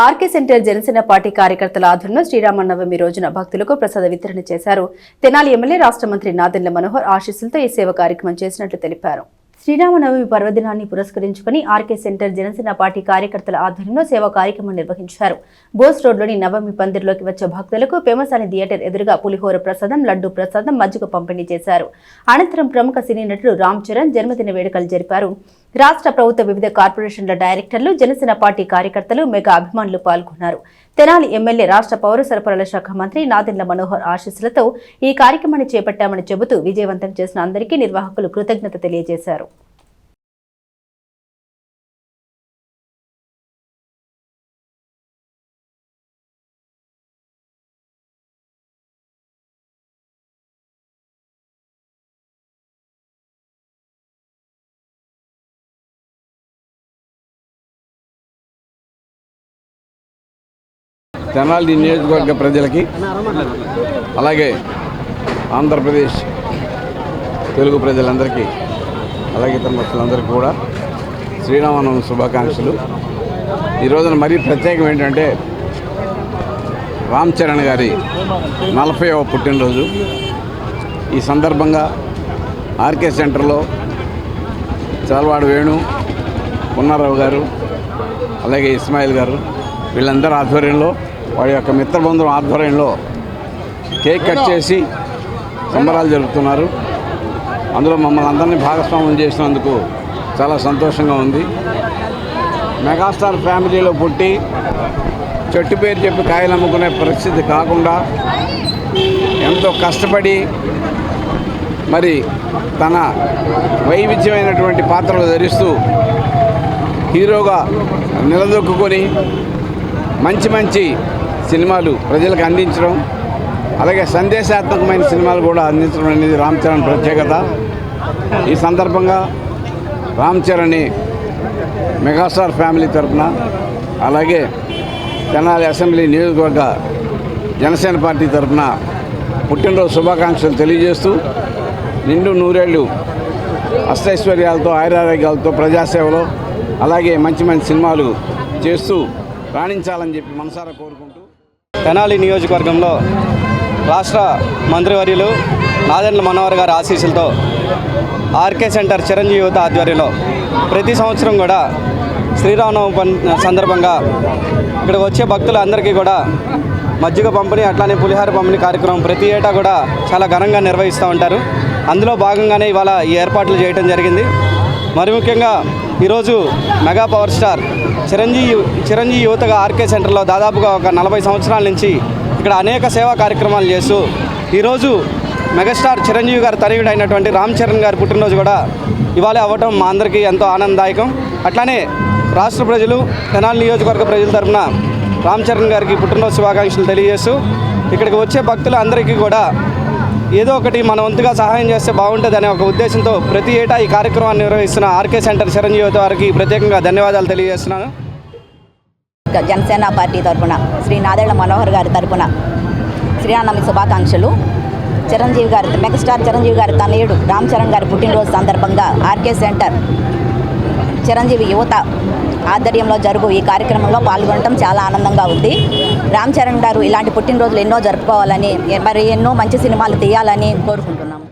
RK centre Janasena party కార్యకర్తల ఆధ్వర్యంలో శ్రీరామనవమి రోజున భక్తులకు ప్రసాద వితరణ చేశారు. తెనాలి ఎమ్మెల్యే రాష్ట్ర మంత్రి నాదెండ్ల మనోహర్ ఆశీస్సులతో ఈ సేవ కార్యక్రమం చేసినట్లు తెలిపారు. శ్రీరామనవమి పర్వదినాన్ని పురస్కరించుకుని ఆర్కే సెంటర్ జనసేన పార్టీ కార్యకర్తల ఆధ్వర్యంలో సేవా కార్యక్రమం నిర్వహించారు. బోస్ రోడ్లోని నవమి పందిర్లోకి వచ్చే భక్తులకు పేమసాని థియేటర్ ఎదురుగా పులిహోర ప్రసాదం, లడ్డు ప్రసాదం, మజ్జిగ పంపిణీ చేశారు. అనంతరం ప్రముఖ సినీ నటుడు రామ్ చరణ్ జన్మదిన వేడుకలు జరిపారు. రాష్ట్ర ప్రభుత్వ వివిధ కార్పొరేషన్ల డైరెక్టర్లు, జనసేన పార్టీ కార్యకర్తలు, మెగా అభిమానులు పాల్గొన్నారు. తెనాలి ఎమ్మెల్యే రాష్ట్ర పౌర సరఫరాల శాఖ మంత్రి నాదెండ్ల మనోహర్ ఆశీస్సులతో ఈ కార్యక్రమాన్ని చేపట్టామని చెబుతూ విజయవంతం చేసిన అందరికీ నిర్వాహకులు కృతజ్ఞత తెలియజేశారు. తెనాలి నియోజకవర్గ ప్రజలకి, అలాగే ఆంధ్రప్రదేశ్ తెలుగు ప్రజలందరికీ, అలాగే ఇతర మనుషులందరికీ కూడా శ్రీరామనవమి శుభాకాంక్షలు. ఈ రోజున మరీ ప్రత్యేకం ఏంటంటే రామ్ చరణ్ గారి 40వ పుట్టినరోజు. ఈ సందర్భంగా ఆర్కే సెంటర్లో చాలవాడ వేణు, పున్నారావు గారు, అలాగే ఇస్మాయిల్ గారు, వీళ్ళందరూ ఆధ్వర్యంలో, వాడి యొక్క మిత్రబృందం ఆధ్వర్యంలో కేక్ కట్ చేసి సంబరాలు జరుపుతున్నారు. అందులో మమ్మల్ని అందరినీ భాగస్వామ్యం చేసినందుకు చాలా సంతోషంగా ఉంది. మెగాస్టార్ ఫ్యామిలీలో పుట్టి చెట్టు పేరు చెప్పి కాయలు అమ్ముకునే పరిస్థితి కాకుండా ఎంతో కష్టపడి మరి తన వైవిధ్యమైనటువంటి పాత్రలు ధరిస్తూ హీరోగా నిలదొక్కుని మంచి సినిమాలు ప్రజలకు అందించడం, అలాగే సందేశాత్మకమైన సినిమాలు కూడా అందించడం అనేది రామ్ చరణ్ ప్రత్యేకత. ఈ సందర్భంగా రామ్ చరణ్ని మెగాస్టార్ ఫ్యామిలీ తరఫున, అలాగే తెనాలి అసెంబ్లీ నియోజకవర్గ జనసేన పార్టీ తరఫున పుట్టినరోజు శుభాకాంక్షలు తెలియజేస్తూ నిండు నూరేళ్లు అష్టైశ్వర్యాలతో, ఆయురారోగ్యాలతో ప్రజాసేవలో అలాగే మంచి సినిమాలు చేస్తూ రాణించాలని చెప్పి మనసారా కోరుకుంటూ తెనాలి నియోజకవర్గంలో రాష్ట్ర మంత్రివర్యులు నాదెండ్ల మనోహర్ గారి ఆశీస్సులతో ఆర్కే సెంటర్ చిరంజీవి యువత ఆధ్వర్యంలో ప్రతి సంవత్సరం కూడా శ్రీరామనవమి సందర్భంగా ఇక్కడికి వచ్చే భక్తులందరికీ కూడా మజ్జిగ పంపిణీ, అట్లానే పులిహార పంపిణీ కార్యక్రమం ప్రతి ఏటా కూడా చాలా ఘనంగా నిర్వహిస్తూ ఉంటారు. అందులో భాగంగానే ఇవాళ ఈ ఏర్పాట్లు చేయడం జరిగింది. మరి ముఖ్యంగా ఈరోజు మెగా పవర్ స్టార్ చిరంజీవి యువతగా ఆర్కే సెంటర్లో దాదాపుగా ఒక 40 సంవత్సరాల నుంచి ఇక్కడ అనేక సేవా కార్యక్రమాలు చేస్తూ ఈరోజు మెగాస్టార్ చిరంజీవి గారు తనయుడు అయినటువంటి రామ్ చరణ్ గారి పుట్టినరోజు కూడా ఇవాళ అవ్వటం మా అందరికీ ఎంతో ఆనందదాయకం. అట్లానే రాష్ట్ర ప్రజలు, తెనాలి నియోజకవర్గ ప్రజల తరఫున రామ్ చరణ్ గారికి పుట్టినరోజు శుభాకాంక్షలు తెలియజేస్తూ ఇక్కడికి వచ్చే భక్తులు అందరికీ కూడా ఏదో ఒకటి మన వంతుగా సహాయం చేస్తే బాగుంటుంది అనే ఒక ఉద్దేశంతో ప్రతి ఏటా ఈ కార్యక్రమాన్ని నిర్వహిస్తున్న ఆర్కే సెంటర్ చిరంజీవి యువత వారికి ప్రత్యేకంగా ధన్యవాదాలు తెలియజేస్తున్నాను. జనసేన పార్టీ తరఫున శ్రీ నాదెండ్ల మనోహర్ గారి తరఫున శ్రీరామనవమి శుభాకాంక్షలు. మెగాస్టార్ చిరంజీవి గారి తనయుడు రామ్ చరణ్ గారి పుట్టినరోజు సందర్భంగా ఆర్కే సెంటర్ చిరంజీవి యువత ఆధ్వర్యంలో జరుగు ఈ కార్యక్రమంలో పాల్గొనడం చాలా ఆనందంగా ఉంది. రామ్ చరణ్ గారు ఇలాంటి పుట్టినరోజులు ఎన్నో జరుపుకోవాలని, మరి ఎన్నో మంచి సినిమాలు తీయాలని కోరుకుంటున్నాము.